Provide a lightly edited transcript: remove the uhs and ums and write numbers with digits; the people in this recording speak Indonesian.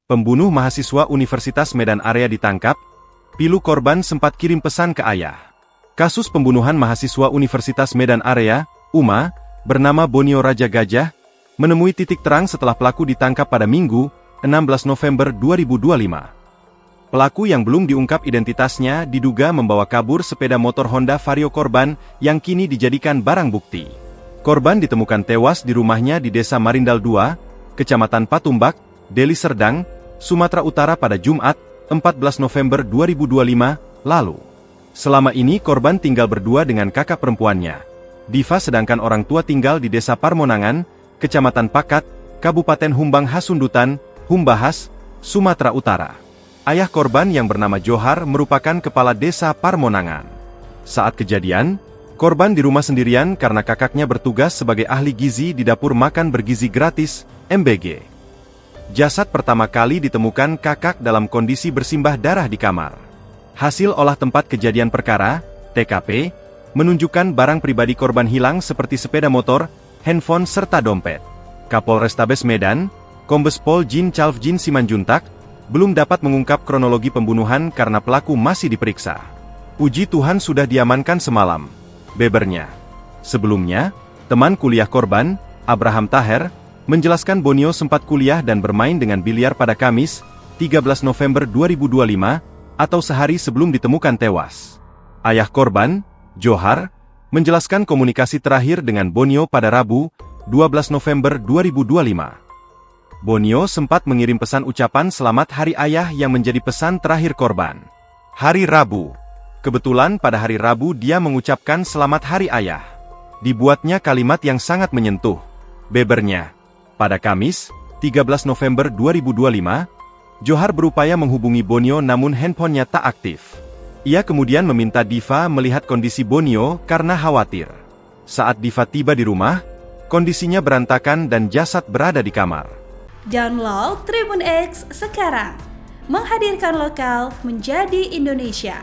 Pembunuh mahasiswa Universitas Medan Area ditangkap, pilu korban sempat kirim pesan ke ayah. Kasus pembunuhan mahasiswa Universitas Medan Area, UMA, bernama Bonio Raja Gajah, menemui titik terang setelah pelaku ditangkap pada Minggu, 16 November 2025. Pelaku yang belum diungkap identitasnya diduga membawa kabur sepeda motor Honda Vario korban yang kini dijadikan barang bukti. Korban ditemukan tewas di rumahnya di Desa Marindal 2, Kecamatan Patumbak, Deli Serdang, Sumatera Utara pada Jumat, 14 November 2025, lalu. Selama ini korban tinggal berdua dengan kakak perempuannya, Diva, sedangkan orang tua tinggal di Desa Parmonangan, Kecamatan Pakat, Kabupaten Humbang Hasundutan, Humbahas, Sumatera Utara. Ayah korban yang bernama Johar merupakan kepala desa Parmonangan. Saat kejadian, korban di rumah sendirian karena kakaknya bertugas sebagai ahli gizi di dapur makan bergizi gratis, MBG. Jasad pertama kali ditemukan kakak dalam kondisi bersimbah darah di kamar. Hasil olah tempat kejadian perkara, TKP, menunjukkan barang pribadi korban hilang seperti sepeda motor, handphone serta dompet. Kapolrestabes Medan, Kombes Pol Jin Calvjin Simanjuntak, belum dapat mengungkap kronologi pembunuhan karena pelaku masih diperiksa. Puji Tuhan sudah diamankan semalam, bebernya. Sebelumnya, teman kuliah korban, Abraham Taher, menjelaskan Bonio sempat kuliah dan bermain dengan biliar pada Kamis, 13 November 2025, atau sehari sebelum ditemukan tewas. Ayah korban, Johar, menjelaskan komunikasi terakhir dengan Bonio pada Rabu, 12 November 2025. Bonio sempat mengirim pesan ucapan selamat hari ayah yang menjadi pesan terakhir korban. Hari Rabu. Kebetulan pada hari Rabu dia mengucapkan selamat hari ayah. Dibuatnya kalimat yang sangat menyentuh, bebernya. Pada Kamis, 13 November 2025, Johar berupaya menghubungi Bonio namun handphonenya tak aktif. Ia kemudian meminta Diva melihat kondisi Bonio karena khawatir. Saat Diva tiba di rumah, kondisinya berantakan dan jasad berada di kamar. Download Tribun X sekarang, menghadirkan lokal menjadi Indonesia.